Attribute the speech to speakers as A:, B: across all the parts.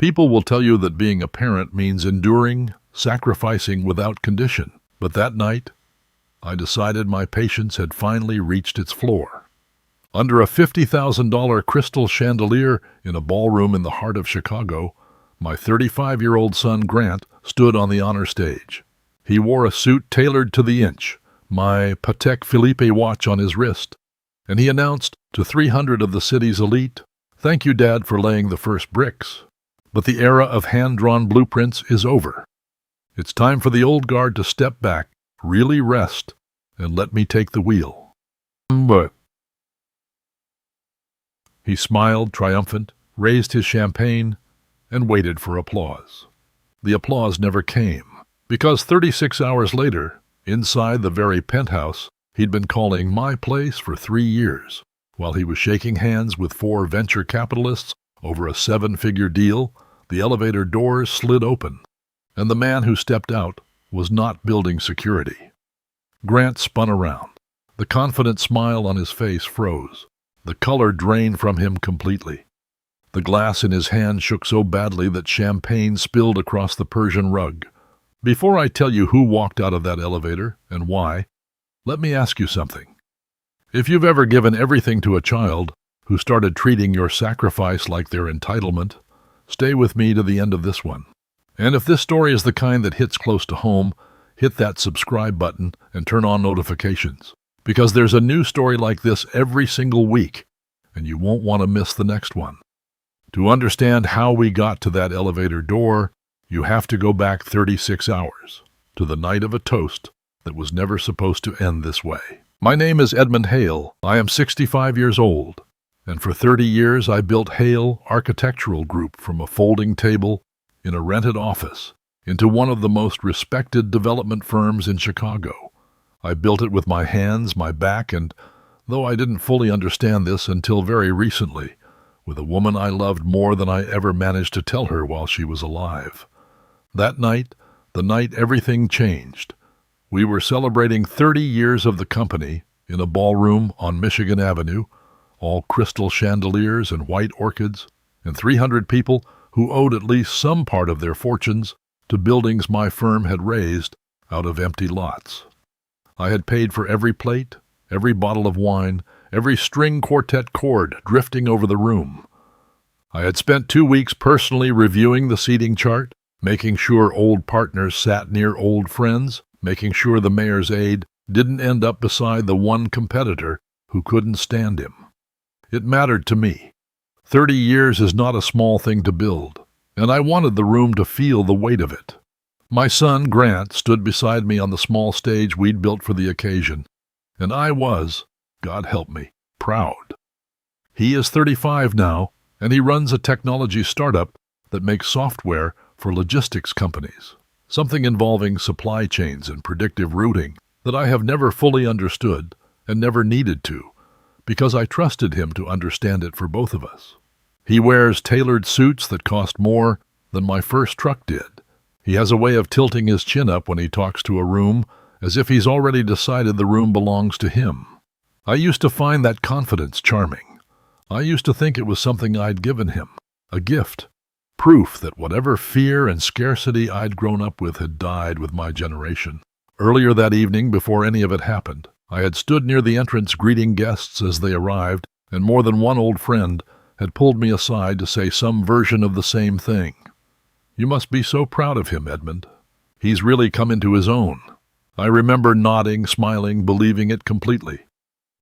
A: People will tell you that being a parent means enduring, sacrificing without condition. But that night, I decided my patience had finally reached its floor. Under a $50,000 crystal chandelier in a ballroom in the heart of Chicago, my 35-year-old son Grant stood on the honor stage. He wore a suit tailored to the inch, my Patek Philippe watch on his wrist, and he announced to 300 of the city's elite, "Thank you, Dad, for laying the first bricks. But the era of hand-drawn blueprints is over. It's time for the old guard to step back, really rest, and let me take the wheel." But he smiled, triumphant, raised his champagne, and waited for applause. The applause never came, because 36 hours later, inside the very penthouse he'd been calling my place for 3 years, while he was shaking hands with 4 venture capitalists over a 7-figure deal, the elevator doors slid open, and the man who stepped out was not building security. Grant spun around. The confident smile on his face froze. The color drained from him completely. The glass in his hand shook so badly that champagne spilled across the Persian rug. Before I tell you who walked out of that elevator and why, let me ask you something. If you've ever given everything to a child who started treating your sacrifice like their entitlement, stay with me to the end of this one. And if this story is the kind that hits close to home, hit that subscribe button and turn on notifications, because there's a new story like this every single week, and you won't want to miss the next one. To understand how we got to that elevator door, you have to go back 36 hours, to the night of a toast that was never supposed to end this way. My name is Edmund Hale. I am 65 years old, and for 30 years I built Hale Architectural Group from a folding table in a rented office into one of the most respected development firms in Chicago. I built it with my hands, my back, and, though I didn't fully understand this until very recently, with a woman I loved more than I ever managed to tell her while she was alive. That night, the night everything changed. We were celebrating 30 years of the company in a ballroom on Michigan Avenue, all crystal chandeliers and white orchids, and 300 people who owed at least some part of their fortunes to buildings my firm had raised out of empty lots. I had paid for every plate, every bottle of wine, every string quartet chord drifting over the room. I had spent 2 weeks personally reviewing the seating chart, making sure old partners sat near old friends, making sure the mayor's aide didn't end up beside the one competitor who couldn't stand him. It mattered to me. 30 years is not a small thing to build, and I wanted the room to feel the weight of it. My son, Grant, stood beside me on the small stage we'd built for the occasion, and I was, God help me, proud. He is 35 now, and he runs a technology startup that makes software for logistics companies, something involving supply chains and predictive routing that I have never fully understood and never needed to, because I trusted him to understand it for both of us. He wears tailored suits that cost more than my first truck did. He has a way of tilting his chin up when he talks to a room, as if he's already decided the room belongs to him. I used to find that confidence charming. I used to think it was something I'd given him, a gift, proof that whatever fear and scarcity I'd grown up with had died with my generation. Earlier that evening, before any of it happened, I had stood near the entrance greeting guests as they arrived, and more than one old friend had pulled me aside to say some version of the same thing. "You must be so proud of him, Edmund. He's really come into his own." I remember nodding, smiling, believing it completely.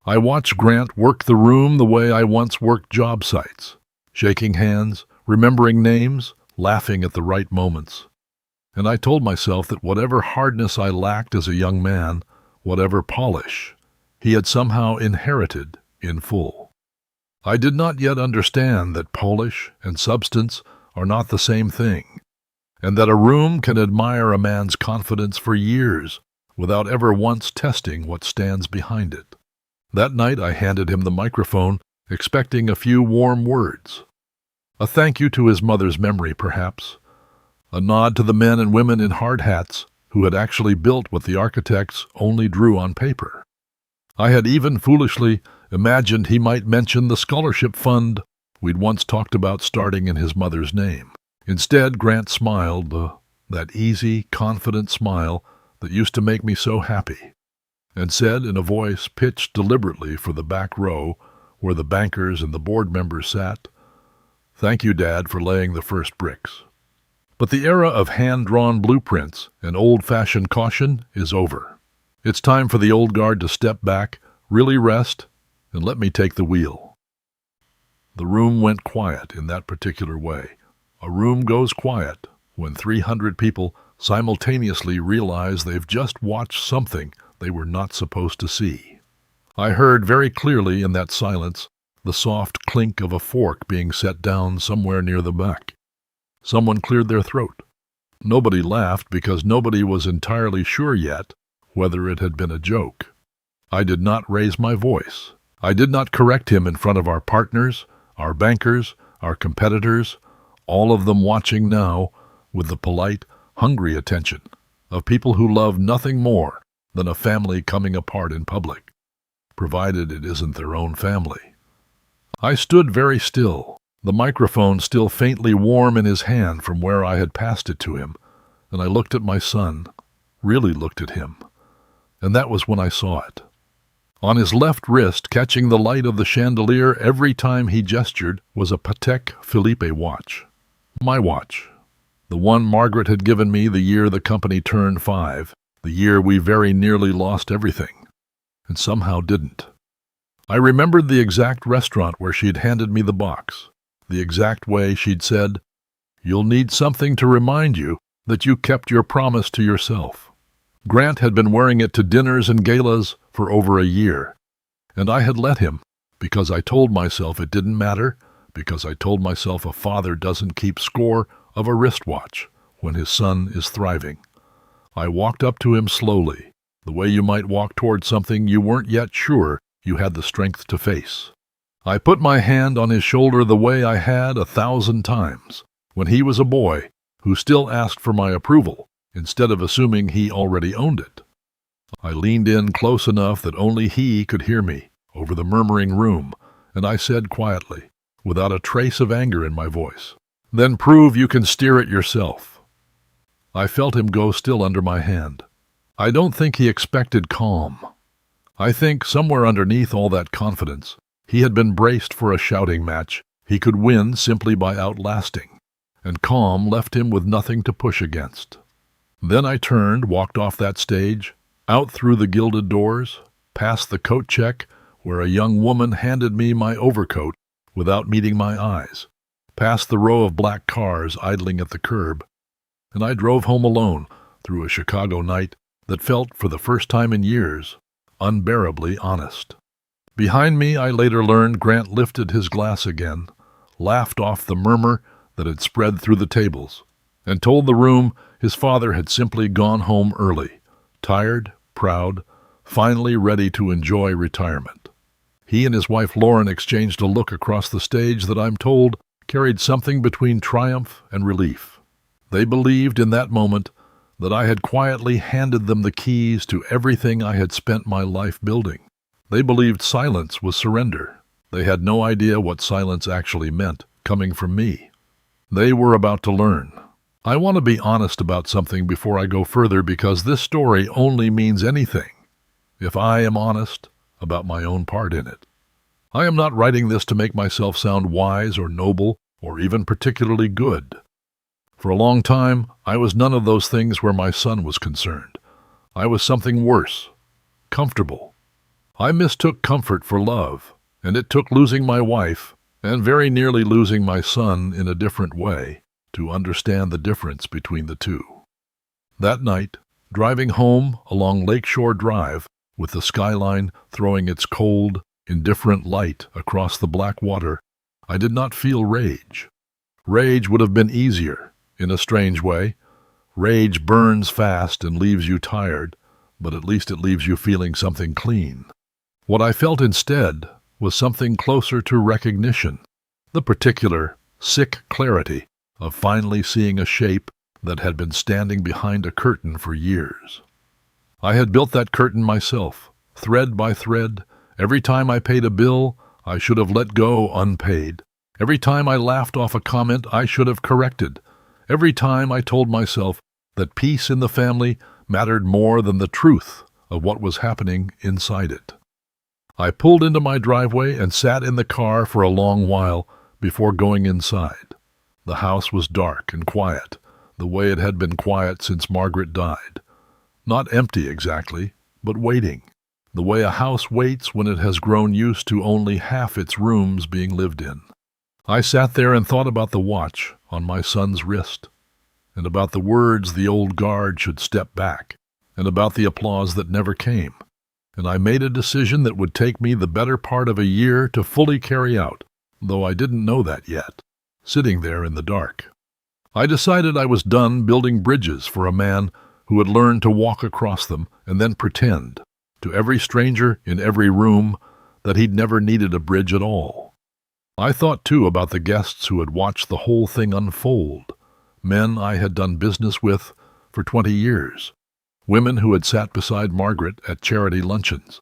A: I watched Grant work the room the way I once worked job sites, shaking hands, remembering names, laughing at the right moments. And I told myself that whatever hardness I lacked as a young man, whatever polish, he had somehow inherited in full. I did not yet understand that polish and substance are not the same thing, and that a room can admire a man's confidence for years without ever once testing what stands behind it. That night I handed him the microphone, expecting a few warm words. A thank you to his mother's memory, perhaps. A nod to the men and women in hard hats who had actually built what the architects only drew on paper. I had even foolishly imagined he might mention the scholarship fund we'd once talked about starting in his mother's name. Instead, Grant smiled, that easy, confident smile that used to make me so happy, and said in a voice pitched deliberately for the back row where the bankers and the board members sat, "Thank you, Dad, for laying the first bricks. But the era of hand-drawn blueprints and old-fashioned caution is over. It's time for the old guard to step back, really rest, and let me take the wheel." The room went quiet in that particular way. A room goes quiet when 300 people simultaneously realize they've just watched something they were not supposed to see. I heard very clearly in that silence the soft clink of a fork being set down somewhere near the back. Someone cleared their throat. Nobody laughed because nobody was entirely sure yet whether it had been a joke. I did not raise my voice. I did not correct him in front of our partners, our bankers, our competitors, all of them watching now with the polite, hungry attention of people who love nothing more than a family coming apart in public, provided it isn't their own family. I stood very still, the microphone still faintly warm in his hand from where I had passed it to him, and I looked at my son, really looked at him, and that was when I saw it. On his left wrist, catching the light of the chandelier every time he gestured, was a Patek Philippe watch. My watch. The one Margaret had given me the year the company turned 5, the year we very nearly lost everything, and somehow didn't. I remembered the exact restaurant where she'd handed me the box, the exact way she'd said, "You'll need something to remind you that you kept your promise to yourself." Grant had been wearing it to dinners and galas for over a year, and I had let him, because I told myself it didn't matter, because I told myself a father doesn't keep score of a wristwatch when his son is thriving. I walked up to him slowly, the way you might walk toward something you weren't yet sure you had the strength to face. I put my hand on his shoulder the way I had 1,000 times, when he was a boy who still asked for my approval, instead of assuming he already owned it. I leaned in close enough that only he could hear me over the murmuring room, and I said quietly, without a trace of anger in my voice, "Then prove you can steer it yourself." I felt him go still under my hand. I don't think he expected calm. I think somewhere underneath all that confidence, he had been braced for a shouting match he could win simply by outlasting, and calm left him with nothing to push against. Then I turned, walked off that stage, out through the gilded doors, past the coat check where a young woman handed me my overcoat without meeting my eyes, past the row of black cars idling at the curb, and I drove home alone through a Chicago night that felt, for the first time in years, unbearably honest. Behind me, I later learned, Grant lifted his glass again, laughed off the murmur that had spread through the tables, and told the room his father had simply gone home early, tired, proud, finally ready to enjoy retirement. He and his wife Lauren exchanged a look across the stage that I'm told carried something between triumph and relief. They believed in that moment that I had quietly handed them the keys to everything I had spent my life building. They believed silence was surrender. They had no idea what silence actually meant, coming from me. They were about to learn. I want to be honest about something before I go further, because this story only means anything if I am honest about my own part in it. I am not writing this to make myself sound wise or noble or even particularly good. For a long time, I was none of those things where my son was concerned. I was something worse, comfortable. I mistook comfort for love, and it took losing my wife, and very nearly losing my son in a different way, to understand the difference between the two. That night, driving home along Lakeshore Drive, with the skyline throwing its cold, indifferent light across the black water, I did not feel rage. Rage would have been easier, in a strange way. Rage burns fast and leaves you tired, but at least it leaves you feeling something clean. What I felt instead was something closer to recognition, the particular, sick clarity of finally seeing a shape that had been standing behind a curtain for years. I had built that curtain myself, thread by thread. Every time I paid a bill, I should have let go unpaid. Every time I laughed off a comment, I should have corrected, Every time I told myself that peace in the family mattered more than the truth of what was happening inside it. I pulled into my driveway and sat in the car for a long while before going inside. The house was dark and quiet, the way it had been quiet since Margaret died. Not empty exactly, but waiting, the way a house waits when it has grown used to only half its rooms being lived in. I sat there and thought about the watch on my son's wrist, and about the words the old guard should step back, and about the applause that never came. And I made a decision that would take me the better part of a year to fully carry out, though I didn't know that yet, sitting there in the dark. I decided I was done building bridges for a man who had learned to walk across them and then pretend, to every stranger in every room, that he'd never needed a bridge at all. I thought, too, about the guests who had watched the whole thing unfold, men I had done business with for 20 years, women who had sat beside Margaret at charity luncheons,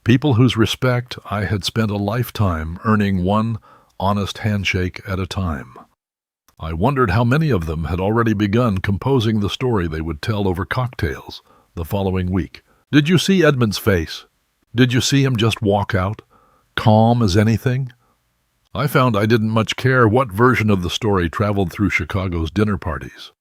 A: people whose respect I had spent a lifetime earning one honest handshake at a time. I wondered how many of them had already begun composing the story they would tell over cocktails the following week. Did you see Edmund's face? Did you see him just walk out, calm as anything? I found I didn't much care what version of the story traveled through Chicago's dinner parties.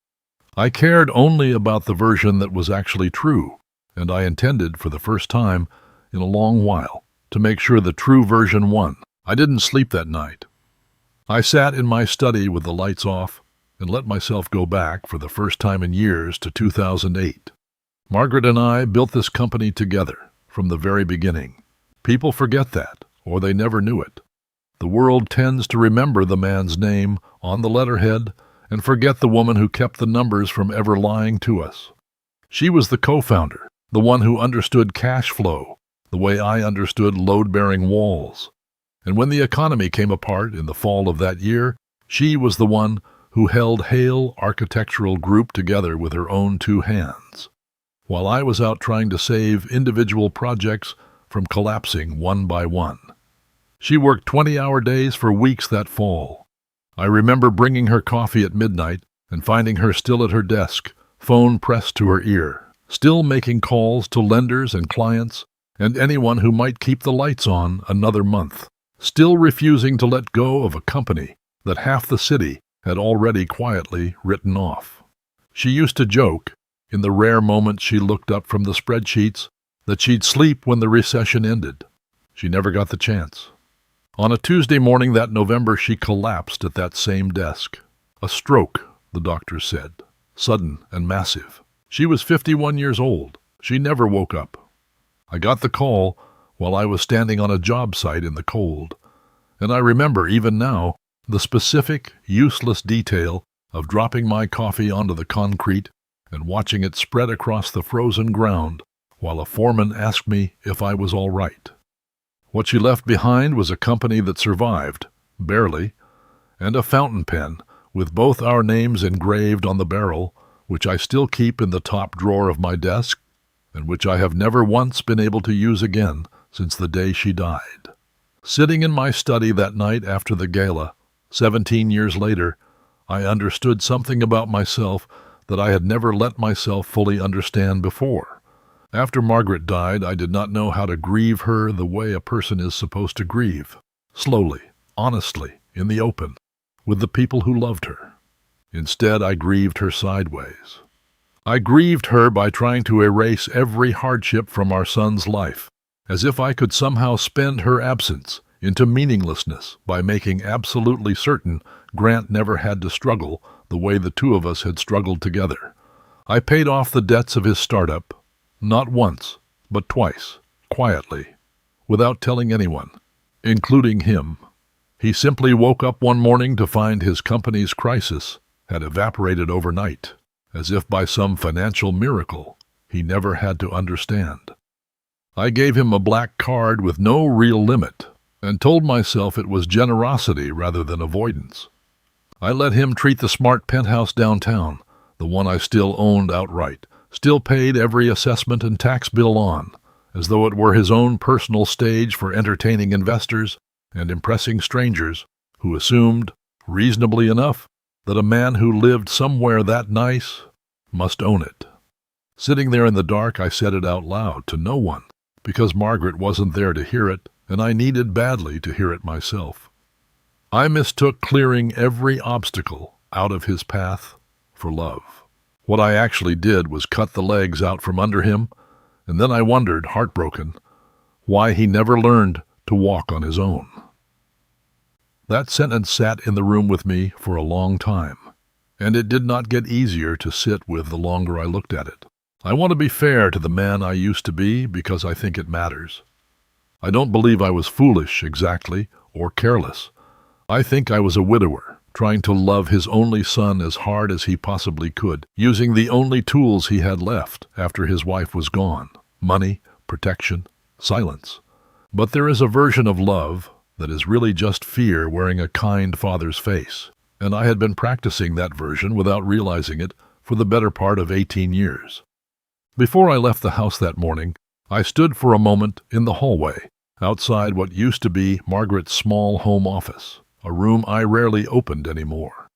A: I cared only about the version that was actually true, and I intended, for the first time in a long while, to make sure the true version won. I didn't sleep that night. I sat in my study with the lights off and let myself go back for the first time in years to 2008. Margaret and I built this company together from the very beginning. People forget that, or they never knew it. The world tends to remember the man's name on the letterhead and forget the woman who kept the numbers from ever lying to us. She was the co-founder, the one who understood cash flow, the way I understood load-bearing walls. And when the economy came apart in the fall of that year, she was the one who held Hale Architectural Group together with her own two hands, while I was out trying to save individual projects from collapsing one by one. She worked 20-hour days for weeks that fall. I remember bringing her coffee at midnight and finding her still at her desk, phone pressed to her ear, still making calls to lenders and clients and anyone who might keep the lights on another month, still refusing to let go of a company that half the city had already quietly written off. She used to joke, in the rare moments she looked up from the spreadsheets, that she'd sleep when the recession ended. She never got the chance. On a Tuesday morning that November, she collapsed at that same desk. A stroke, the doctors said, sudden and massive. She was 51 years old. She never woke up. I got the call while I was standing on a job site in the cold, and I remember, even now, the specific, useless detail of dropping my coffee onto the concrete and watching it spread across the frozen ground while a foreman asked me if I was all right. What she left behind was a company that survived, barely, and a fountain pen with both our names engraved on the barrel, which I still keep in the top drawer of my desk, and which I have never once been able to use again since the day she died. Sitting in my study that night after the gala, 17 years later, I understood something about myself that I had never let myself fully understand before. After Margaret died, I did not know how to grieve her the way a person is supposed to grieve, slowly, honestly, in the open, with the people who loved her. Instead, I grieved her sideways. I grieved her by trying to erase every hardship from our son's life, as if I could somehow spend her absence into meaninglessness by making absolutely certain Grant never had to struggle the way the two of us had struggled together. I paid off the debts of his startup, not once, but twice, quietly, without telling anyone, including him. He simply woke up one morning to find his company's crisis had evaporated overnight, as if by some financial miracle he never had to understand. I gave him a black card with no real limit, and told myself it was generosity rather than avoidance. I let him treat the smart penthouse downtown, the one I still owned outright, still paid every assessment and tax bill on, as though it were his own personal stage for entertaining investors and impressing strangers who assumed, reasonably enough, that a man who lived somewhere that nice must own it. Sitting there in the dark, I said it out loud to no one, because Margaret wasn't there to hear it, and I needed badly to hear it myself. I mistook clearing every obstacle out of his path for love. What I actually did was cut the legs out from under him, and then I wondered, heartbroken, why he never learned to walk on his own. That sentence sat in the room with me for a long time, and it did not get easier to sit with the longer I looked at it. I want to be fair to the man I used to be because I think it matters. I don't believe I was foolish exactly, or careless. I think I was a widower, trying to love his only son as hard as he possibly could, using the only tools he had left after his wife was gone: money, protection, silence. But there is a version of love that is really just fear wearing a kind father's face, and I had been practicing that version without realizing it for the better part of 18 years. Before I left the house that morning, I stood for a moment in the hallway, outside what used to be Margaret's small home office, a room I rarely opened anymore.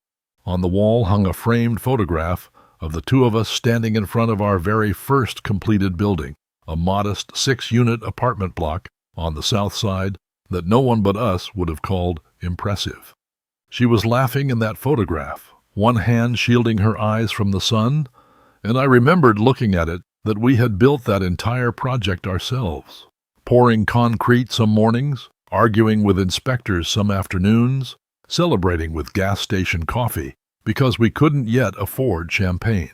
A: On the wall hung a framed photograph of the two of us standing in front of our very first completed building, a modest 6-unit apartment block on the south side that no one but us would have called impressive. She was laughing in that photograph, one hand shielding her eyes from the sun, and I remembered looking at it that we had built that entire project ourselves, pouring concrete some mornings, arguing with inspectors some afternoons, celebrating with gas station coffee because we couldn't yet afford champagne.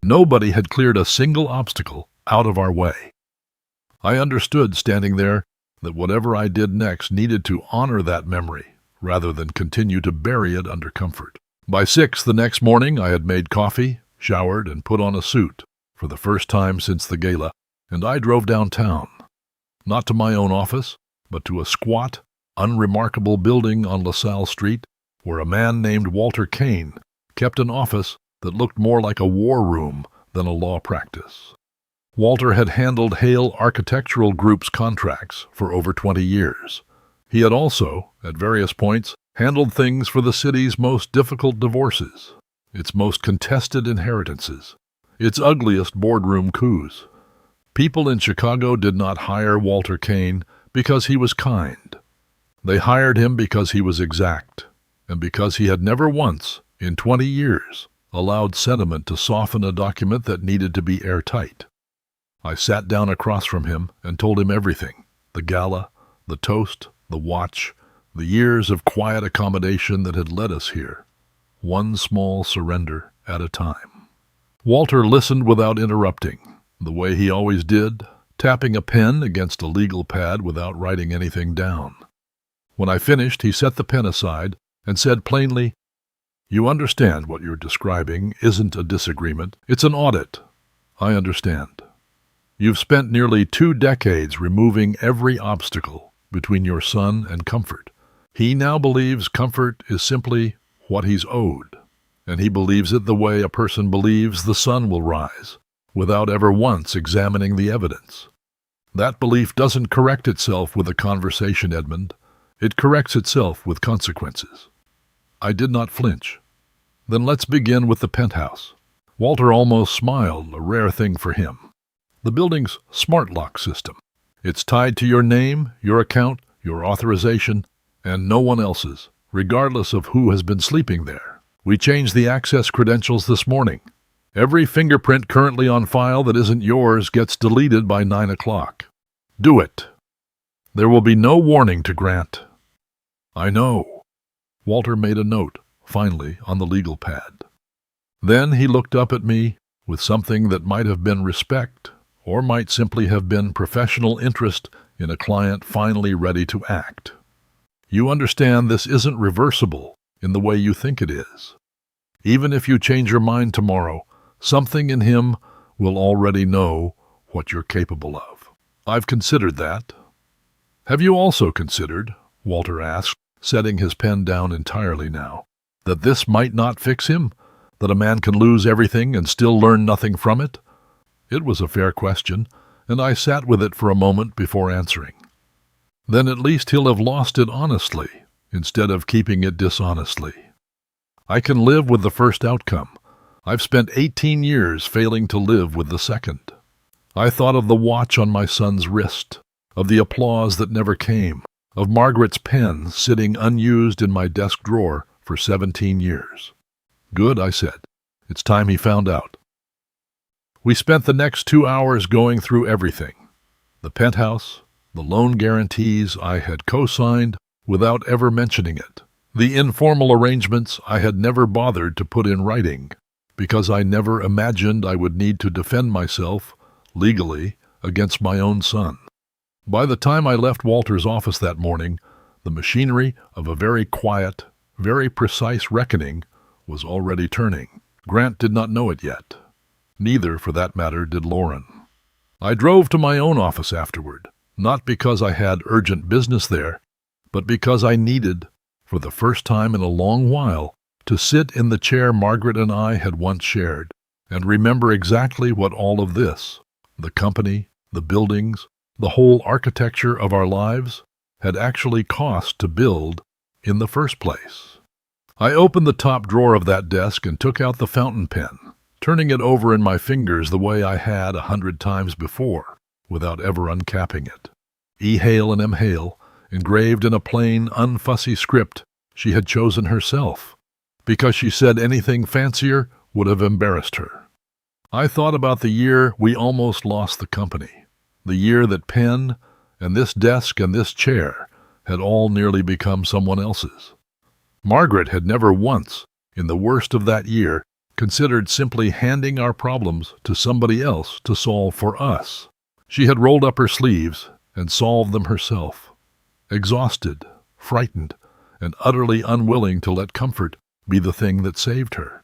A: Nobody had cleared a single obstacle out of our way. I understood standing there that whatever I did next needed to honor that memory rather than continue to bury it under comfort. By 6 the next morning, I had made coffee, showered, and put on a suit for the first time since the gala, and I drove downtown, not to my own office, but to a squat, unremarkable building on LaSalle Street where a man named Walter Kane kept an office that looked more like a war room than a law practice. Walter had handled Hale Architectural Group's contracts for over 20 years. He had also, at various points, handled things for the city's most difficult divorces, its most contested inheritances, its ugliest boardroom coups. People in Chicago did not hire Walter Kane because he was kind. They hired him because he was exact, and because he had never once, in 20 years, allowed sentiment to soften a document that needed to be airtight. I sat down across from him and told him everything: the gala, the toast, the watch, the years of quiet accommodation that had led us here, one small surrender at a time. Walter listened without interrupting, the way he always did, tapping a pen against a legal pad without writing anything down. When I finished, he set the pen aside and said plainly, "You understand what you're describing isn't a disagreement, it's an audit. I understand. You've spent nearly 2 decades removing every obstacle between your son and comfort. He now believes comfort is simply what he's owed, and he believes it the way a person believes the sun will rise, without ever once examining the evidence. That belief doesn't correct itself with a conversation, Edmund. It corrects itself with consequences." I did not flinch. "Then let's begin with the penthouse." Walter almost smiled, a rare thing for him. "The building's smart lock system. It's tied to your name, your account, your authorization, and no one else's, regardless of who has been sleeping there. We changed the access credentials this morning. Every fingerprint currently on file that isn't yours gets deleted by 9 o'clock. Do it. There will be no warning to grant." "I know." Walter made a note, finally, on the legal pad. Then he looked up at me with something that might have been respect, or might simply have been professional interest in a client finally ready to act. "You understand this isn't reversible in the way you think it is. Even if you change your mind tomorrow, something in him will already know what you're capable of." "I've considered that." "Have you also considered," Walter asked, setting his pen down entirely now, "that this might not fix him, that a man can lose everything and still learn nothing from it?" It was a fair question, and I sat with it for a moment before answering. "Then at least he'll have lost it honestly, instead of keeping it dishonestly." I can live with the first outcome. I've spent 18 years failing to live with the second. I thought of the watch on my son's wrist, of the applause that never came, of Margaret's pen sitting unused in my desk drawer for 17 years. Good, I said. It's time he found out. We spent the next 2 hours going through everything. The penthouse, the loan guarantees I had co-signed without ever mentioning it, the informal arrangements I had never bothered to put in writing, because I never imagined I would need to defend myself, legally, against my own son. By the time I left Walter's office that morning, the machinery of a very quiet, very precise reckoning was already turning. Grant did not know it yet. Neither, for that matter, did Lauren. I drove to my own office afterward, not because I had urgent business there, but because I needed, for the first time in a long while, to sit in the chair Margaret and I had once shared, and remember exactly what all of this, the company, the buildings, the whole architecture of our lives, had actually cost to build in the first place. I opened the top drawer of that desk and took out the fountain pen, turning it over in my fingers the way I had 100 times before, without ever uncapping it. E. Hale and M. Hale, engraved in a plain, unfussy script she had chosen herself, because she said anything fancier would have embarrassed her. I thought about the year we almost lost the company, the year that pen and this desk and this chair had all nearly become someone else's. Margaret had never once, in the worst of that year, considered simply handing our problems to somebody else to solve for us. She had rolled up her sleeves and solved them herself, exhausted, frightened, and utterly unwilling to let comfort be the thing that saved her.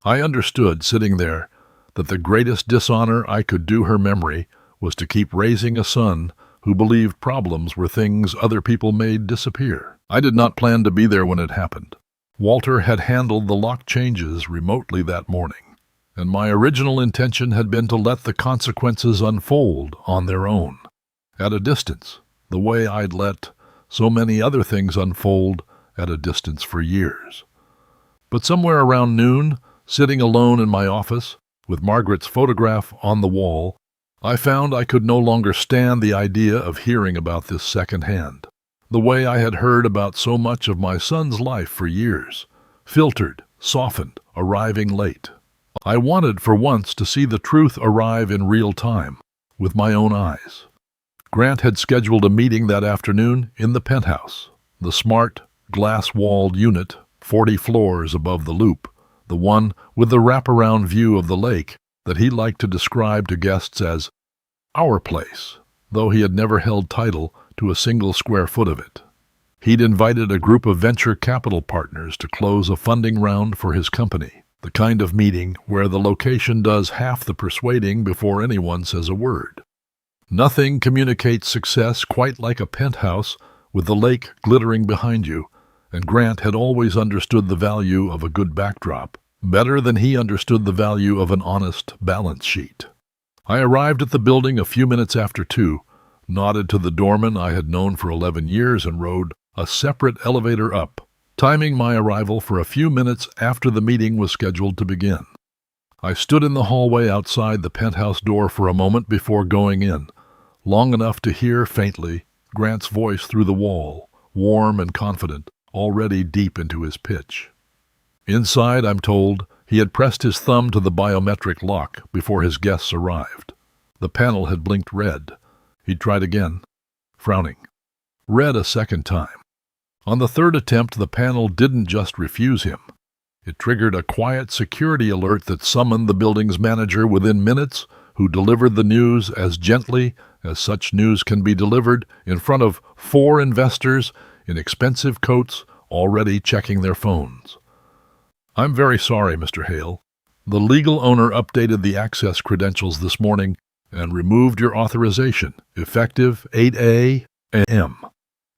A: I understood, sitting there, that the greatest dishonor I could do her memory was to keep raising a son who believed problems were things other people made disappear. I did not plan to be there when it happened. Walter had handled the lock changes remotely that morning, and my original intention had been to let the consequences unfold on their own, at a distance, the way I'd let so many other things unfold at a distance for years. But somewhere around noon, sitting alone in my office, with Margaret's photograph on the wall, I found I could no longer stand the idea of hearing about this secondhand, the way I had heard about so much of my son's life for years, filtered, softened, arriving late. I wanted for once to see the truth arrive in real time, with my own eyes. Grant had scheduled a meeting that afternoon in the penthouse, the smart, glass-walled unit 40 floors above the Loop, the one with the wraparound view of the lake that he liked to describe to guests as our place, though he had never held title to a single square foot of it. He'd invited a group of venture capital partners to close a funding round for his company, the kind of meeting where the location does half the persuading before anyone says a word. Nothing communicates success quite like a penthouse with the lake glittering behind you, and Grant had always understood the value of a good backdrop, better than he understood the value of an honest balance sheet. I arrived at the building a few minutes after 2, nodded to the doorman I had known for 11 years and rode a separate elevator up, timing my arrival for a few minutes after the meeting was scheduled to begin. I stood in the hallway outside the penthouse door for a moment before going in, long enough to hear faintly Grant's voice through the wall, warm and confident, already deep into his pitch. Inside, I'm told, he had pressed his thumb to the biometric lock before his guests arrived. The panel had blinked red. He tried again, frowning. Red a second time. On the third attempt, the panel didn't just refuse him. It triggered a quiet security alert that summoned the building's manager within minutes, who delivered the news as gently as such news can be delivered in front of 4 investors in expensive coats already checking their phones. I'm very sorry, Mr. Hale. The legal owner updated the access credentials this morning and removed your authorization, effective 8 a.m.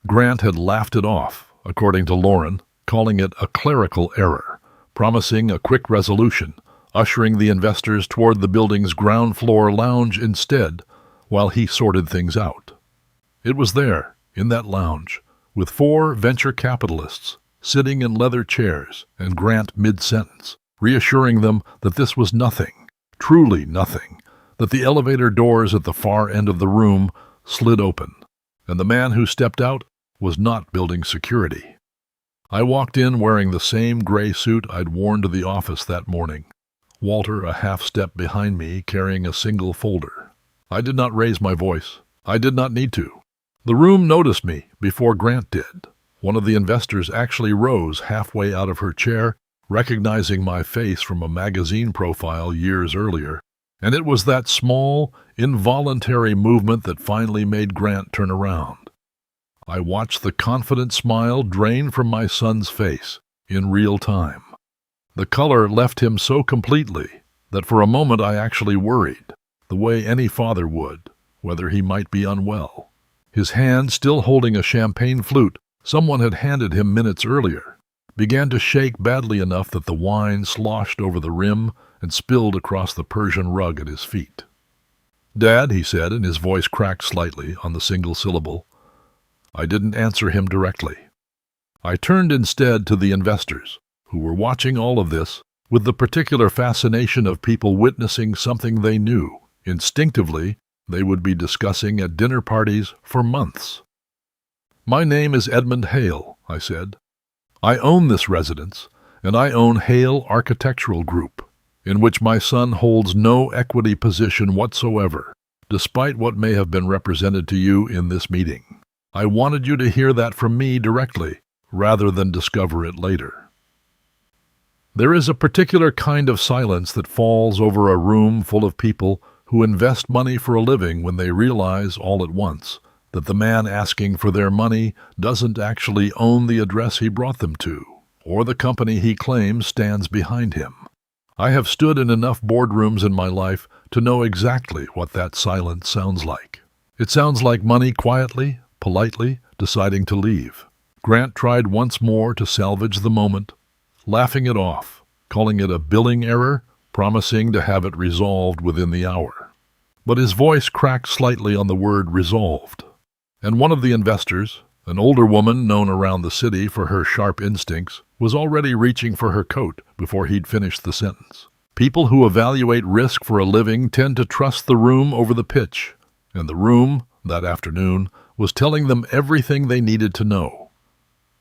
A: Grant had laughed it off, according to Lauren, calling it a clerical error, promising a quick resolution, ushering the investors toward the building's ground floor lounge instead, while he sorted things out. It was there, in that lounge, with 4 venture capitalists, sitting in leather chairs, and Grant mid-sentence, reassuring them that this was nothing, truly nothing, that the elevator doors at the far end of the room slid open, and the man who stepped out was not building security. I walked in wearing the same gray suit I'd worn to the office that morning, Walter a half step behind me carrying a single folder. I did not raise my voice. I did not need to. The room noticed me before Grant did. One of the investors actually rose halfway out of her chair, recognizing my face from a magazine profile years earlier, and it was that small, involuntary movement that finally made Grant turn around. I watched the confident smile drain from my son's face in real time. The color left him so completely that for a moment I actually worried, the way any father would, whether he might be unwell. His hand, still holding a champagne flute someone had handed him minutes earlier, began to shake badly enough that the wine sloshed over the rim and spilled across the Persian rug at his feet. "Dad," he said, and his voice cracked slightly on the single syllable. I didn't answer him directly. I turned instead to the investors, who were watching all of this with the particular fascination of people witnessing something they knew, instinctively, they would be discussing at dinner parties for months. "My name is Edmund Hale," I said. "I own this residence, and I own Hale Architectural Group, in which my son holds no equity position whatsoever, despite what may have been represented to you in this meeting. I wanted you to hear that from me directly, rather than discover it later." There is a particular kind of silence that falls over a room full of people who invest money for a living when they realize all at once that the man asking for their money doesn't actually own the address he brought them to, or the company he claims stands behind him. I have stood in enough boardrooms in my life to know exactly what that silence sounds like. It sounds like money quietly, politely deciding to leave. Grant tried once more to salvage the moment, laughing it off, calling it a billing error, promising to have it resolved within the hour. But his voice cracked slightly on the word resolved, and one of the investors, an older woman known around the city for her sharp instincts, was already reaching for her coat before he'd finished the sentence. People who evaluate risk for a living tend to trust the room over the pitch, and the room, that afternoon, was telling them everything they needed to know.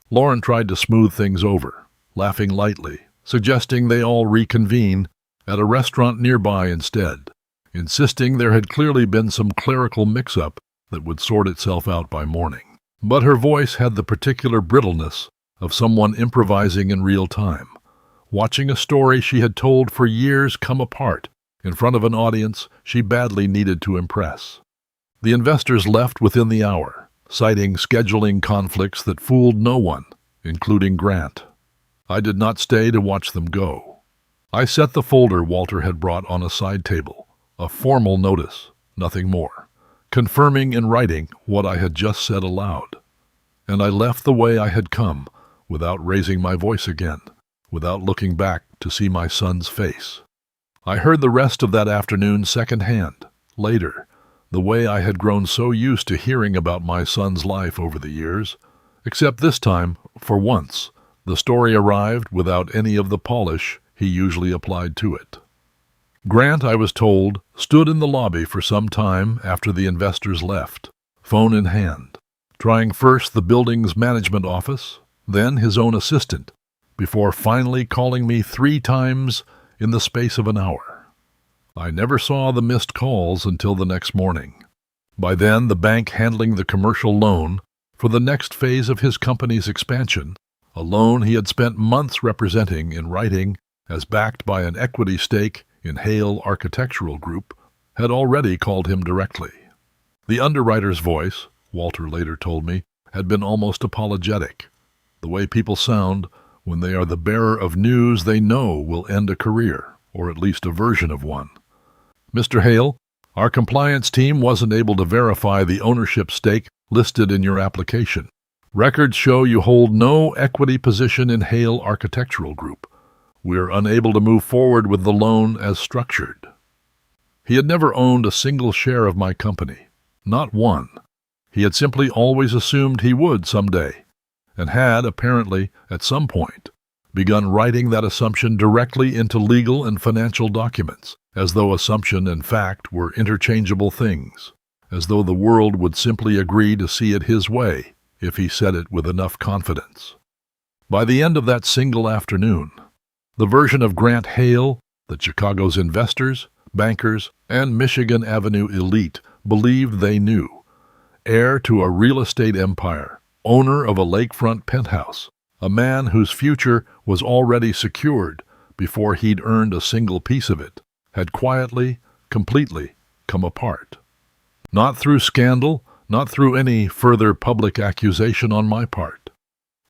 A: Lauren tried to smooth things over, laughing lightly, suggesting they all reconvene at a restaurant nearby instead, insisting there had clearly been some clerical mix-up that would sort itself out by morning. But her voice had the particular brittleness of someone improvising in real time, watching a story she had told for years come apart in front of an audience she badly needed to impress. The investors left within the hour, citing scheduling conflicts that fooled no one, including Grant. I did not stay to watch them go. I set the folder Walter had brought on a side table, a formal notice, nothing more, confirming in writing what I had just said aloud. And I left the way I had come, without raising my voice again, without looking back to see my son's face. I heard the rest of that afternoon secondhand, later, the way I had grown so used to hearing about my son's life over the years, except this time, for once, the story arrived without any of the polish he usually applied to it. Grant, I was told, stood in the lobby for some time after the investors left, phone in hand, trying first the building's management office, then his own assistant, before finally calling me 3 times in the space of an hour. I never saw the missed calls until the next morning. By then, the bank handling the commercial loan for the next phase of his company's expansion, a loan he had spent months representing in writing as backed by an equity stake in Hale Architectural Group, had already called him directly. The underwriter's voice, Walter later told me, had been almost apologetic, the way people sound when they are the bearer of news they know will end a career, or at least a version of one. "Mr. Hale, our compliance team wasn't able to verify the ownership stake listed in your application. Records show you hold no equity position in Hale Architectural Group. We are unable to move forward with the loan as structured." He had never owned a single share of my company, not one. He had simply always assumed he would someday, and had, apparently, at some point, begun writing that assumption directly into legal and financial documents, as though assumption and fact were interchangeable things, as though the world would simply agree to see it his way if he said it with enough confidence. By the end of that single afternoon, the version of Grant Hale that Chicago's investors, bankers, and Michigan Avenue elite believed they knew, heir to a real estate empire, owner of a lakefront penthouse, a man whose future was already secured before he'd earned a single piece of it, had quietly, completely come apart. Not through scandal, not through any further public accusation on my part.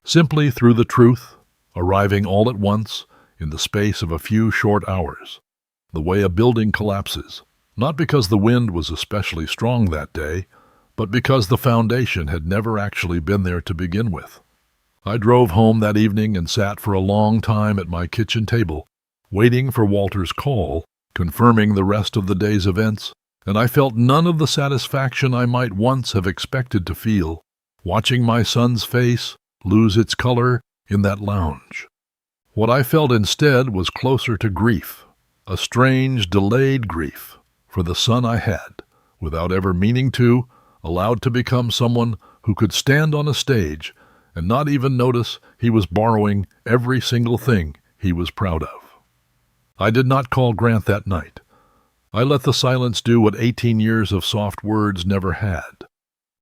A: Simply through the truth, arriving all at once in the space of a few short hours, the way a building collapses, not because the wind was especially strong that day, but because the foundation had never actually been there to begin with. I drove home that evening and sat for a long time at my kitchen table, waiting for Walter's call, confirming the rest of the day's events, and I felt none of the satisfaction I might once have expected to feel, watching my son's face lose its color in that lounge. What I felt instead was closer to grief, a strange, delayed grief for the son I had, without ever meaning to, allowed to become someone who could stand on a stage and not even notice he was borrowing every single thing he was proud of. I did not call Grant that night. I let the silence do what 18 years of soft words never had.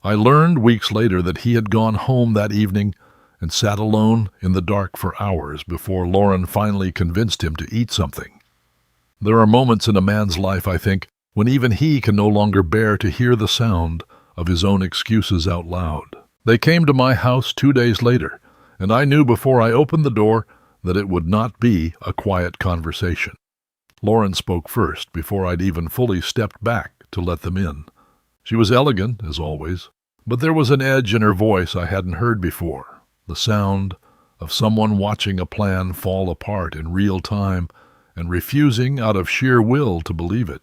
A: I learned weeks later that he had gone home that evening and sat alone in the dark for hours before Lauren finally convinced him to eat something. There are moments in a man's life, I think, when even he can no longer bear to hear the sound of his own excuses out loud. They came to my house 2 days later, and I knew before I opened the door that it would not be a quiet conversation. Lauren spoke first, before I'd even fully stepped back to let them in. She was elegant, as always, but there was an edge in her voice I hadn't heard before, the sound of someone watching a plan fall apart in real time and refusing out of sheer will to believe it.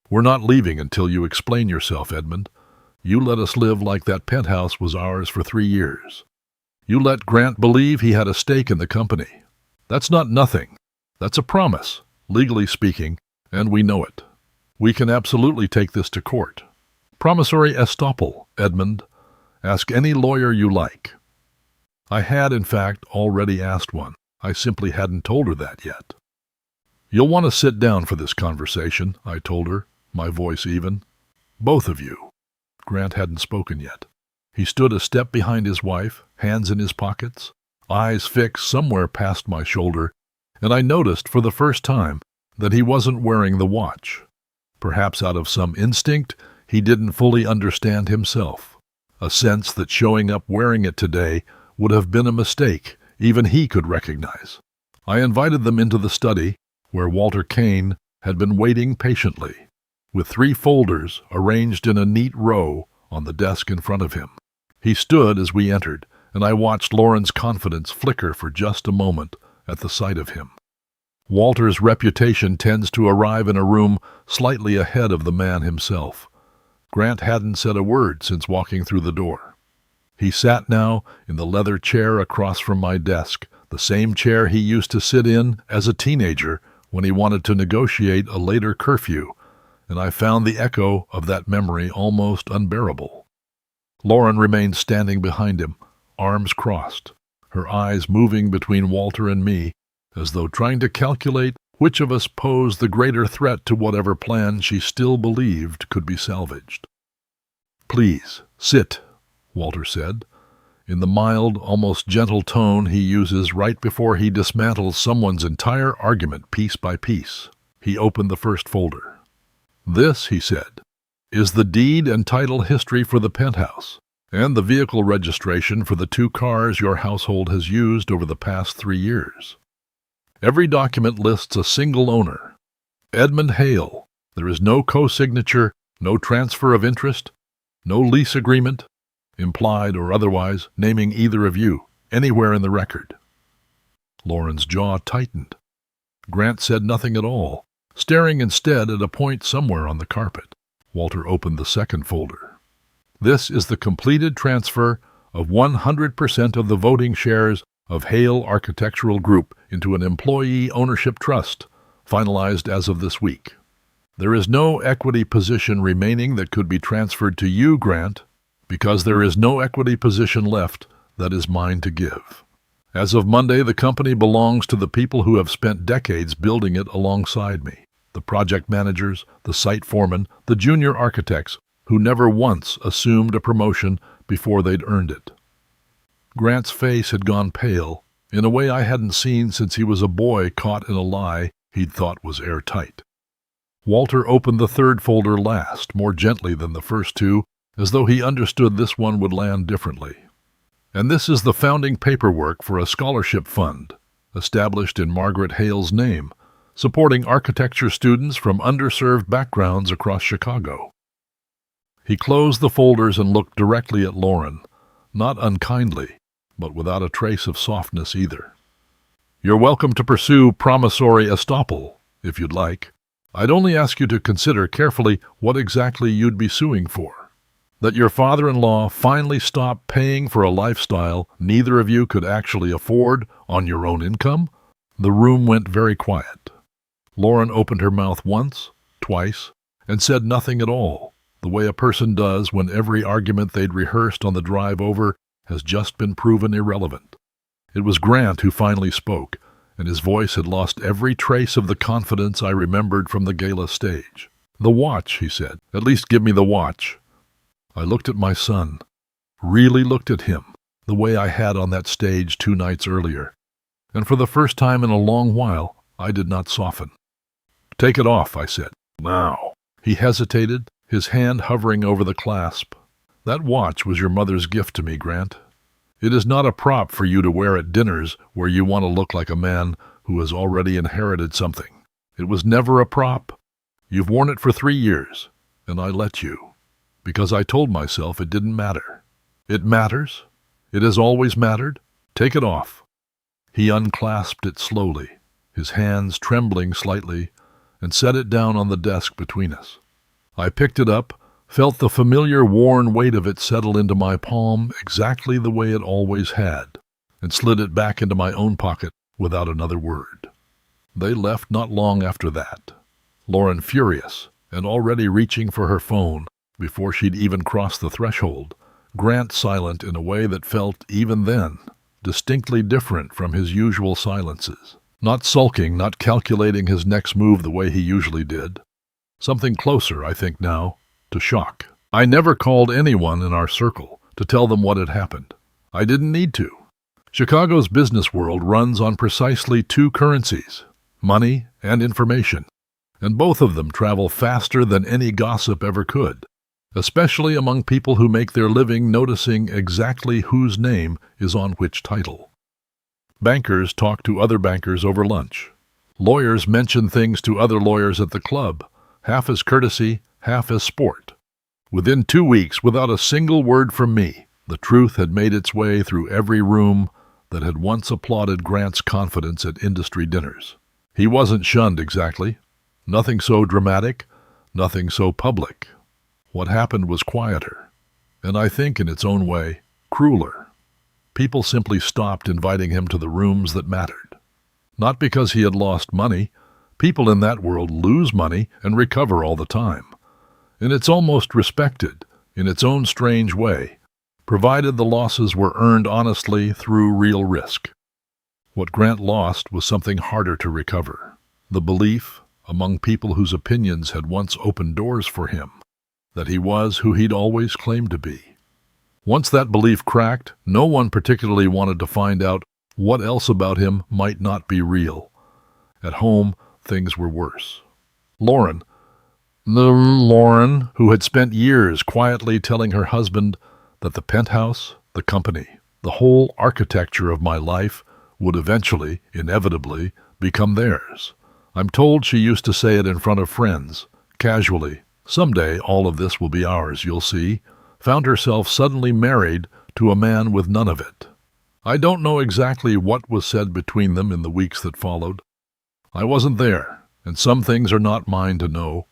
A: "We're not leaving until you explain yourself, Edmund. You let us live like that penthouse was ours for 3 years. You let Grant believe he had a stake in the company. That's not nothing. That's a promise, legally speaking, and we know it. We can absolutely take this to court. Promissory estoppel, Edmund. Ask any lawyer you like." I had, in fact, already asked one. I simply hadn't told her that yet. "You'll want to sit down for this conversation," I told her, my voice even. "Both of you." Grant hadn't spoken yet. He stood a step behind his wife, hands in his pockets, eyes fixed somewhere past my shoulder, and I noticed for the first time that he wasn't wearing the watch. Perhaps out of some instinct he didn't fully understand himself, a sense that showing up wearing it today would have been a mistake even he could recognize. I invited them into the study, where Walter Kane had been waiting patiently, with 3 folders arranged in a neat row on the desk in front of him. He stood as we entered, and I watched Lauren's confidence flicker for just a moment at the sight of him. Walter's reputation tends to arrive in a room slightly ahead of the man himself. Grant hadn't said a word since walking through the door. He sat now in the leather chair across from my desk, the same chair he used to sit in as a teenager when he wanted to negotiate a later curfew, and I found the echo of that memory almost unbearable. Lauren remained standing behind him, arms crossed, her eyes moving between Walter and me, as though trying to calculate which of us posed the greater threat to whatever plan she still believed could be salvaged. "Please, sit," Walter said, in the mild, almost gentle tone he uses right before he dismantles someone's entire argument piece by piece. He opened the first folder. "This," he said, "is the deed and title history for the penthouse, and the vehicle registration for the 2 cars your household has used over the past 3 years. Every document lists a single owner, Edmund Hale. There is no co-signature, no transfer of interest, no lease agreement, implied or otherwise, naming either of you anywhere in the record." Lauren's jaw tightened. Grant said nothing at all, staring instead at a point somewhere on the carpet. Walter opened the second folder. "This is the completed transfer of 100% of the voting shares of Hale Architectural Group into an employee ownership trust, finalized as of this week. There is no equity position remaining that could be transferred to you, Grant, because there is no equity position left that is mine to give. As of Monday, the company belongs to the people who have spent decades building it alongside me. The project managers, the site foremen, the junior architects, who never once assumed a promotion before they'd earned it. Grant's face had gone pale, in a way I hadn't seen since he was a boy caught in a lie he'd thought was airtight. Walter opened the third folder last, more gently than the first two, as though he understood this one would land differently. And this is the founding paperwork for a scholarship fund, established in Margaret Hale's name, supporting architecture students from underserved backgrounds across Chicago. He closed the folders and looked directly at Lauren, not unkindly, but without a trace of softness either. You're welcome to pursue promissory estoppel, if you'd like. I'd only ask you to consider carefully what exactly you'd be suing for. That your father-in-law finally stopped paying for a lifestyle neither of you could actually afford on your own income? The room went very quiet. Lauren opened her mouth once, twice, and said nothing at all, the way a person does when every argument they'd rehearsed on the drive over has just been proven irrelevant. It was Grant who finally spoke, and his voice had lost every trace of the confidence I remembered from the gala stage. "The watch," he said. "At least give me the watch." I looked at my son, really looked at him, the way I had on that stage 2 nights earlier, and for the first time in a long while, I did not soften. "Take it off," I said. "Now." He hesitated, his hand hovering over the clasp. "That watch was your mother's gift to me, Grant. It is not a prop for you to wear at dinners where you want to look like a man who has already inherited something. It was never a prop. You've worn it for 3 years, and I let you, because I told myself it didn't matter. It matters. It has always mattered. Take it off." He unclasped it slowly, his hands trembling slightly, and set it down on the desk between us. I picked it up, felt the familiar worn weight of it settle into my palm exactly the way it always had, and slid it back into my own pocket without another word. They left not long after that, Lauren furious and already reaching for her phone before she'd even crossed the threshold, Grant silent in a way that felt, even then, distinctly different from his usual silences. Not sulking, not calculating his next move the way he usually did. Something closer, I think now, to shock. I never called anyone in our circle to tell them what had happened. I didn't need to. Chicago's business world runs on precisely 2 currencies, money and information, and both of them travel faster than any gossip ever could, especially among people who make their living noticing exactly whose name is on which title. Bankers talk to other bankers over lunch. Lawyers mention things to other lawyers at the club, half as courtesy, half as sport. Within 2 weeks, without a single word from me, the truth had made its way through every room that had once applauded Grant's confidence at industry dinners. He wasn't shunned exactly. Nothing so dramatic, nothing so public. What happened was quieter, and I think in its own way, crueler. People simply stopped inviting him to the rooms that mattered. Not because he had lost money. People in that world lose money and recover all the time. And it's almost respected, in its own strange way, provided the losses were earned honestly through real risk. What Grant lost was something harder to recover. The belief, among people whose opinions had once opened doors for him, that he was who he'd always claimed to be. Once that belief cracked, no one particularly wanted to find out what else about him might not be real. At home, things were worse. Lauren, who had spent years quietly telling her husband that the penthouse, the company, the whole architecture of my life would eventually, inevitably, become theirs. I'm told she used to say it in front of friends, casually. "Someday all of this will be ours, you'll see," found herself suddenly married to a man with none of it. I don't know exactly what was said between them in the weeks that followed. I wasn't there, and some things are not mine to know.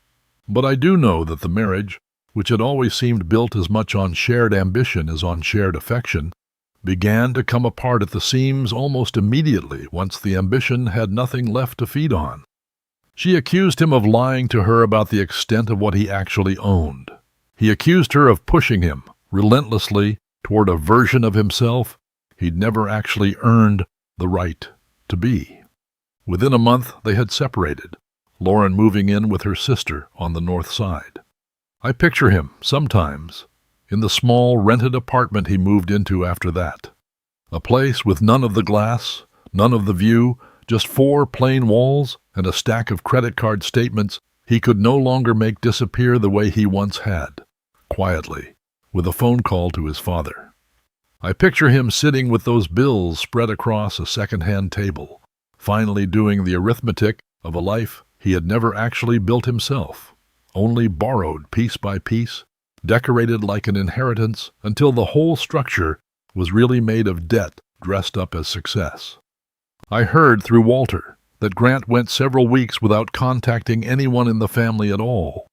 A: But I do know that the marriage which had always seemed built as much on shared ambition as on shared affection, began to come apart at the seams almost immediately once the ambition had nothing left to feed on. She accused him of lying to her about the extent of what he actually owned. He accused her of pushing him, relentlessly, toward a version of himself he'd never actually earned the right to be. Within a month they had separated, Lauren moving in with her sister on the north side. I picture him, sometimes, in the small rented apartment he moved into after that. A place with none of the glass, none of the view, just 4 plain walls and a stack of credit card statements he could no longer make disappear the way he once had, quietly, with a phone call to his father. I picture him sitting with those bills spread across a second-hand table, finally doing the arithmetic of a life he had never actually built himself, only borrowed piece by piece, decorated like an inheritance until the whole structure was really made of debt dressed up as success. I heard through Walter that Grant went several weeks without contacting anyone in the family at all.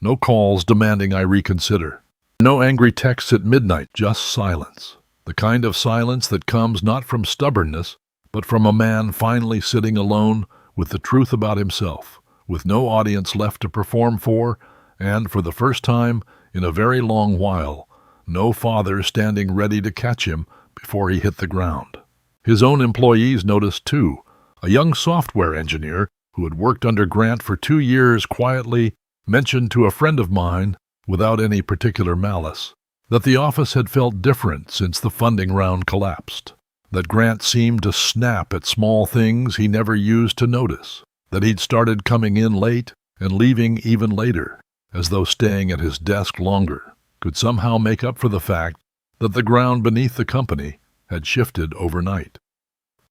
A: No calls demanding I reconsider. No angry texts at midnight, just silence. The kind of silence that comes not from stubbornness, but from a man finally sitting alone with the truth about himself, with no audience left to perform for, and for the first time in a very long while, no father standing ready to catch him before he hit the ground. His own employees noticed too. A young software engineer who had worked under Grant for 2 years quietly mentioned to a friend of mine, without any particular malice, that the office had felt different since the funding round collapsed, that Grant seemed to snap at small things he never used to notice, that he'd started coming in late and leaving even later, as though staying at his desk longer could somehow make up for the fact that the ground beneath the company had shifted overnight.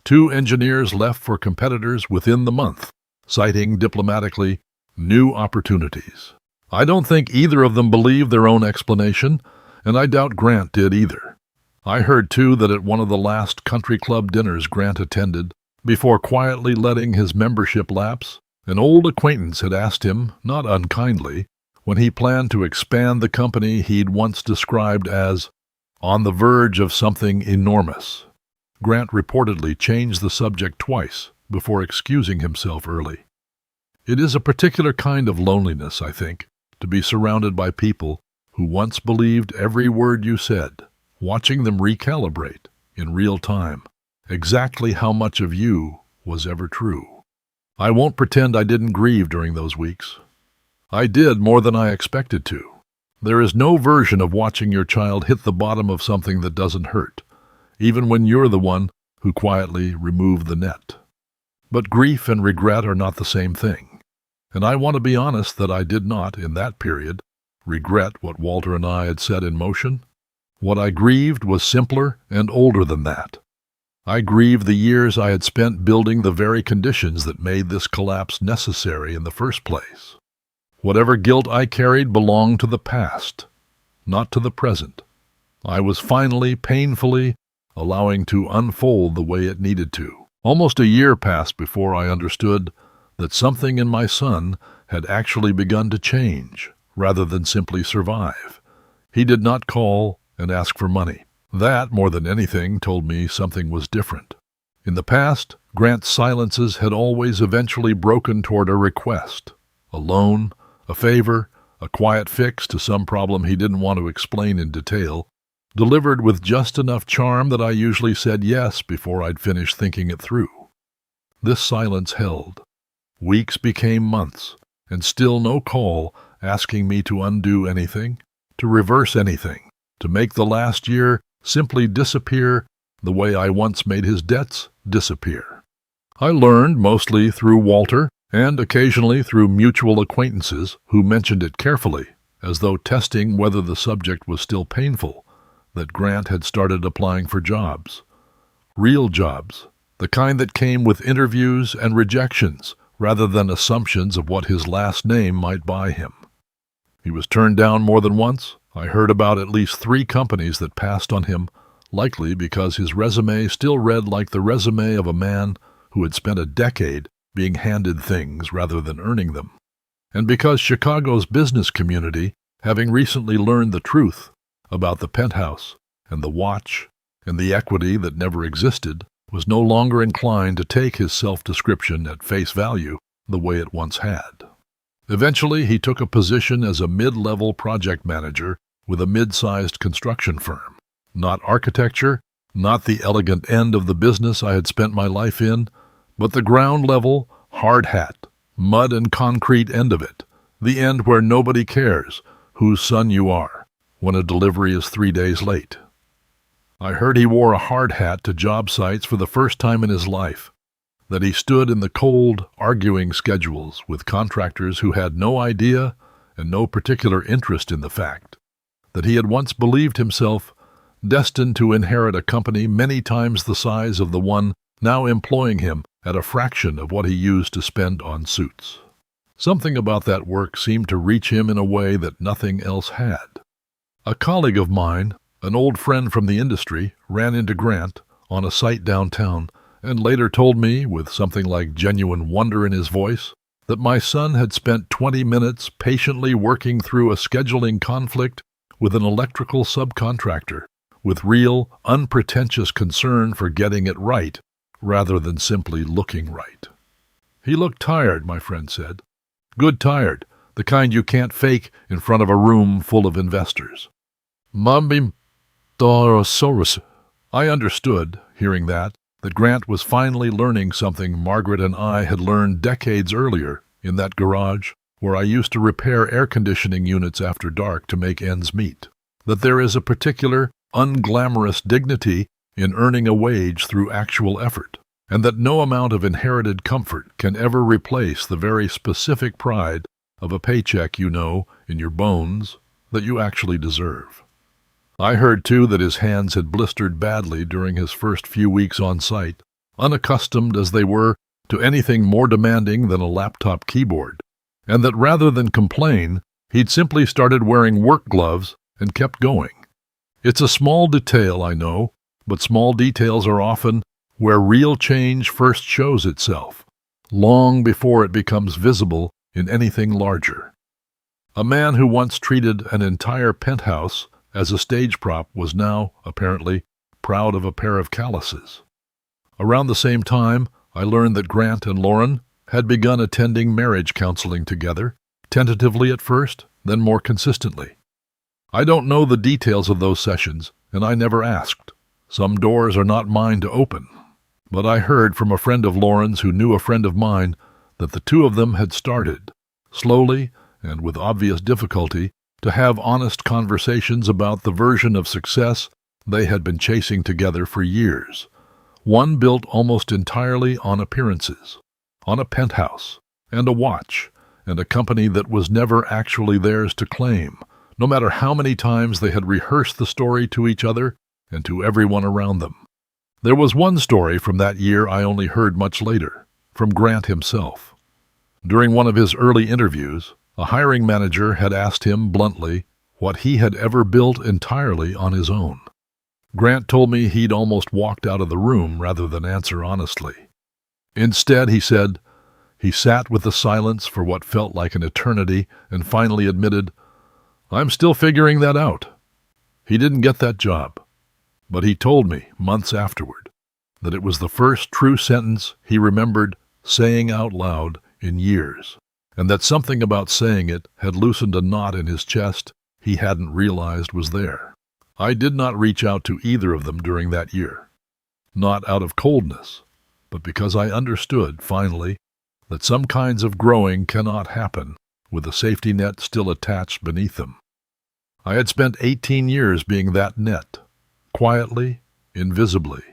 A: 2 engineers left for competitors within the month, citing diplomatically new opportunities. I don't think either of them believed their own explanation, and I doubt Grant did either. I heard, too, that at one of the last country club dinners Grant attended, before quietly letting his membership lapse, an old acquaintance had asked him, not unkindly, when he planned to expand the company he'd once described as on the verge of something enormous. Grant reportedly changed the subject twice before excusing himself early. It is a particular kind of loneliness, I think, to be surrounded by people who once believed every word you said, watching them recalibrate, in real time, exactly how much of you was ever true. I won't pretend I didn't grieve during those weeks. I did more than I expected to. There is no version of watching your child hit the bottom of something that doesn't hurt, even when you're the one who quietly removed the net. But grief and regret are not the same thing, and I want to be honest that I did not, in that period, regret what Walter and I had set in motion. What I grieved was simpler and older than that. I grieved the years I had spent building the very conditions that made this collapse necessary in the first place. Whatever guilt I carried belonged to the past, not to the present. I was finally, painfully, allowing to unfold the way it needed to. Almost a year passed before I understood that something in my son had actually begun to change, rather than simply survive. He did not call and ask for money. That, more than anything, told me something was different. In the past, Grant's silences had always eventually broken toward a request, a loan, a favor, a quiet fix to some problem he didn't want to explain in detail, delivered with just enough charm that I usually said yes before I'd finished thinking it through. This silence held. Weeks became months, and still no call asking me to undo anything, to reverse anything, to make the last year simply disappear the way I once made his debts disappear. I learned, mostly through Walter, and occasionally through mutual acquaintances who mentioned it carefully, as though testing whether the subject was still painful, that Grant had started applying for jobs. Real jobs, the kind that came with interviews and rejections, rather than assumptions of what his last name might buy him. He was turned down more than once. I heard about at least 3 companies that passed on him, likely because his resume still read like the resume of a man who had spent a decade being handed things rather than earning them, and because Chicago's business community Having recently learned the truth about the penthouse and the watch and the equity that never existed, was no longer inclined to take his self-description at face value the way it once had. Eventually, he took a position as a mid-level project manager with a mid-sized construction firm. Not architecture, not the elegant end of the business I had spent my life in, but the ground-level, hard hat, mud and concrete end of it, the end where nobody cares whose son you are when a delivery is 3 days late. I heard he wore a hard hat to job sites for the first time in his life, that he stood in the cold, arguing schedules with contractors who had no idea and no particular interest in the fact that he had once believed himself destined to inherit a company many times the size of the one now employing him at a fraction of what he used to spend on suits. Something about that work seemed to reach him in a way that nothing else had. A colleague of mine, an old friend from the industry, ran into Grant on a site downtown and later told me, with something like genuine wonder in his voice, that my son had spent 20 minutes patiently working through a scheduling conflict with an electrical subcontractor, with real, unpretentious concern for getting it right, rather than simply looking right. He looked tired, my friend said. Good tired, the kind you can't fake in front of a room full of investors. Mambim Dorosaurus. I understood, hearing that Grant was finally learning something Margaret and I had learned decades earlier in that garage where I used to repair air conditioning units after dark to make ends meet. That there is a particular, unglamorous dignity in earning a wage through actual effort, and that no amount of inherited comfort can ever replace the very specific pride of a paycheck you know in your bones that you actually deserve. I heard, too, that his hands had blistered badly during his first few weeks on site, unaccustomed as they were to anything more demanding than a laptop keyboard, and that rather than complain, he'd simply started wearing work gloves and kept going. It's a small detail, I know, but small details are often where real change first shows itself, long before it becomes visible in anything larger. A man who once treated an entire penthouse as a stage prop was now, apparently, proud of a pair of calluses. Around the same time, I learned that Grant and Lauren had begun attending marriage counseling together, tentatively at first, then more consistently. I don't know the details of those sessions, and I never asked. Some doors are not mine to open. But I heard from a friend of Lauren's who knew a friend of mine that the two of them had started, slowly and with obvious difficulty, to have honest conversations about the version of success they had been chasing together for years, one built almost entirely on appearances, on a penthouse, and a watch, and a company that was never actually theirs to claim, no matter how many times they had rehearsed the story to each other and to everyone around them. There was one story from that year I only heard much later, from Grant himself. During one of his early interviews, a hiring manager had asked him bluntly what he had ever built entirely on his own. Grant told me he'd almost walked out of the room rather than answer honestly. Instead, he said, he sat with the silence for what felt like an eternity and finally admitted, "I'm still figuring that out." He didn't get that job, but he told me months afterward that it was the first true sentence he remembered saying out loud in years, and that something about saying it had loosened a knot in his chest he hadn't realized was there. I did not reach out to either of them during that year, not out of coldness, but because I understood, finally, that some kinds of growing cannot happen with a safety net still attached beneath them. I had spent 18 years being that net, quietly, invisibly,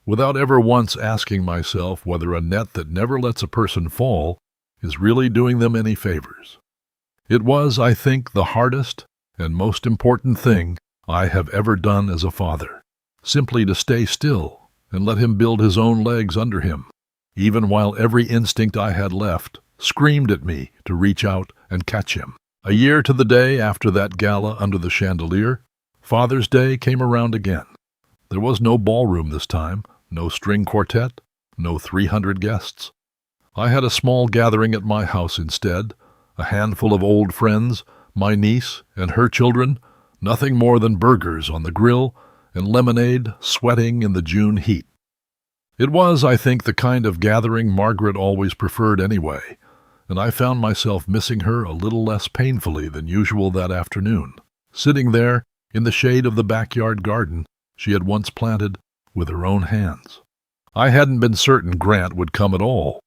A: without ever once asking myself whether a net that never lets a person fall is really doing them any favors. It was, I think, the hardest and most important thing I have ever done as a father, simply to stay still and let him build his own legs under him, even while every instinct I had left screamed at me to reach out and catch him. A year to the day after that gala under the chandelier, Father's Day came around again. There was no ballroom this time, no string quartet, no 300 guests. I had a small gathering at my house instead, a handful of old friends, My niece and her children, nothing more than burgers on the grill and lemonade sweating in the June heat. It was, I think, the kind of gathering Margaret always preferred anyway, and I found myself missing her a little less painfully than usual that afternoon, sitting there in the shade of the backyard garden she had once planted with her own hands. I hadn't been certain Grant would come at all.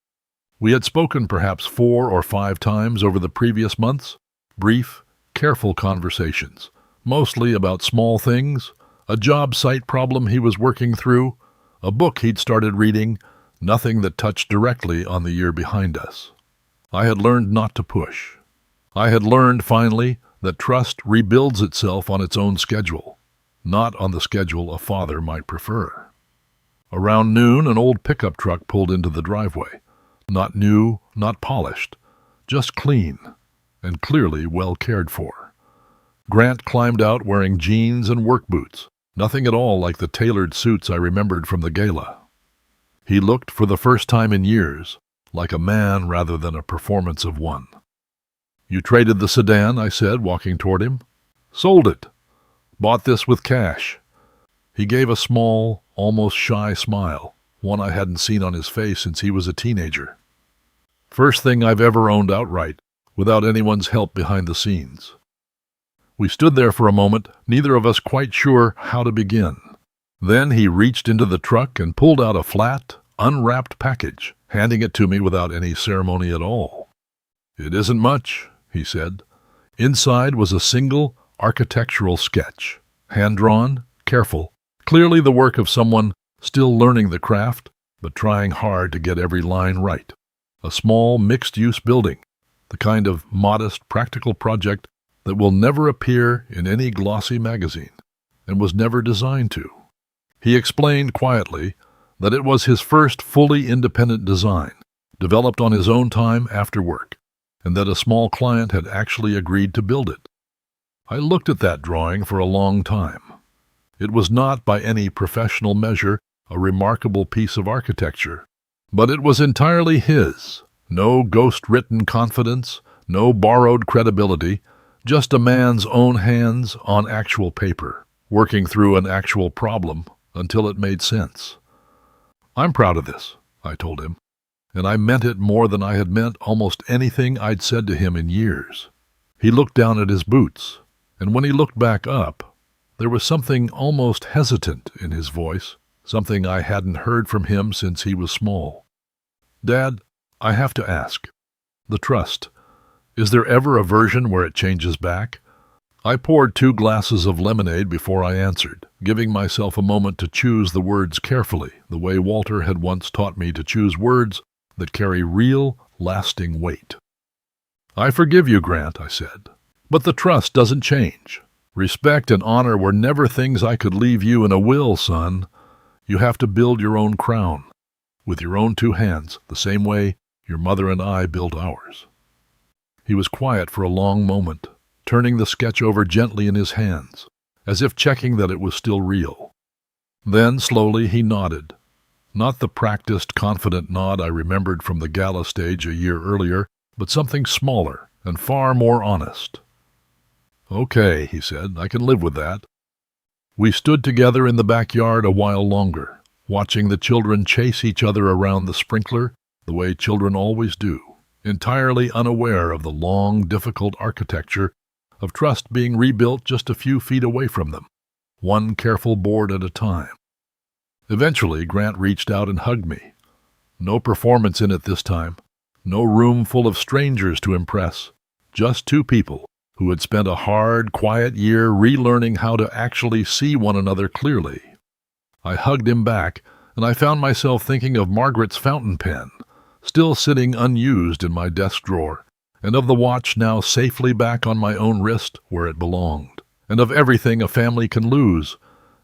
A: We had spoken perhaps 4 or 5 times over the previous months, brief, careful conversations, mostly about small things, a job site problem he was working through, a book he'd started reading, nothing that touched directly on the year behind us. I had learned not to push. I had learned, finally, that trust rebuilds itself on its own schedule, not on the schedule a father might prefer. Around noon, an old pickup truck pulled into the driveway. Not new, not polished, just clean, and clearly well cared for. Grant climbed out wearing jeans and work boots, nothing at all like the tailored suits I remembered from the gala. He looked, for the first time in years, like a man rather than a performance of one. "You traded the sedan," I said, walking toward him. "Sold it. Bought this with cash." He gave a small, almost shy smile, one I hadn't seen on his face since he was a teenager. "First thing I've ever owned outright, without anyone's help behind the scenes." We stood there for a moment, neither of us quite sure how to begin. Then he reached into the truck and pulled out a flat, unwrapped package, handing it to me without any ceremony at all. "It isn't much," he said. Inside was a single architectural sketch, hand-drawn, careful, clearly the work of someone still learning the craft, but trying hard to get every line right. A small, mixed-use building, the kind of modest, practical project that will never appear in any glossy magazine, and was never designed to. He explained quietly that it was his first fully independent design, developed on his own time after work, and that a small client had actually agreed to build it. I looked at that drawing for a long time. It was not by any professional measure a remarkable piece of architecture, but it was entirely his. No ghost-written confidence, no borrowed credibility, just a man's own hands on actual paper, working through an actual problem until it made sense. "I'm proud of this," I told him, and I meant it more than I had meant almost anything I'd said to him in years. He looked down at his boots, and when he looked back up, there was something almost hesitant in his voice, something I hadn't heard from him since he was small. "Dad, I have to ask. The trust. Is there ever a version where it changes back?" I poured 2 glasses of lemonade before I answered, giving myself a moment to choose the words carefully, the way Walter had once taught me to choose words that carry real, lasting weight. "I forgive you, Grant," I said, "but the trust doesn't change. Respect and honor were never things I could leave you in a will, son. You have to build your own crown, with your own 2 hands, the same way your mother and I built ours." He was quiet for a long moment, turning the sketch over gently in his hands, as if checking that it was still real. Then, slowly, he nodded. Not the practiced, confident nod I remembered from the gala stage a year earlier, but something smaller and far more honest. "Okay," he said, "I can live with that." We stood together in the backyard a while longer, watching the children chase each other around the sprinkler, the way children always do, entirely unaware of the long, difficult architecture of trust being rebuilt just a few feet away from them, one careful board at a time. Eventually, Grant reached out and hugged me. No performance in it this time, no room full of strangers to impress, just 2 people who had spent a hard, quiet year relearning how to actually see one another clearly. I hugged him back, and I found myself thinking of Margaret's fountain pen, still sitting unused in my desk drawer, and of the watch now safely back on my own wrist where it belonged, and of everything a family can lose,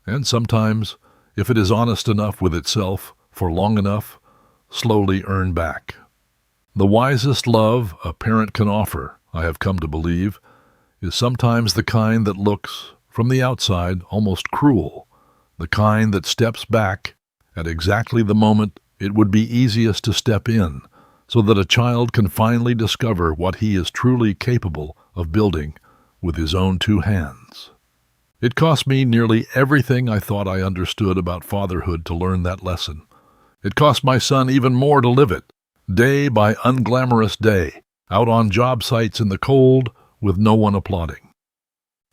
A: and sometimes, if it is honest enough with itself for long enough, slowly earn back. The wisest love a parent can offer, I have come to believe, is sometimes the kind that looks, from the outside, almost cruel, the kind that steps back at exactly the moment it would be easiest to step in, so that a child can finally discover what he is truly capable of building with his own two hands. It cost me nearly everything I thought I understood about fatherhood to learn that lesson. It cost my son even more to live it, day by unglamorous day, out on job sites in the cold with no one applauding.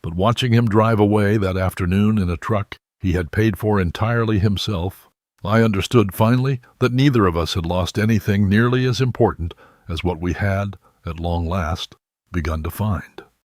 A: But watching him drive away that afternoon in a truck he had paid for entirely himself, I understood finally that neither of us had lost anything nearly as important as what we had, at long last, begun to find.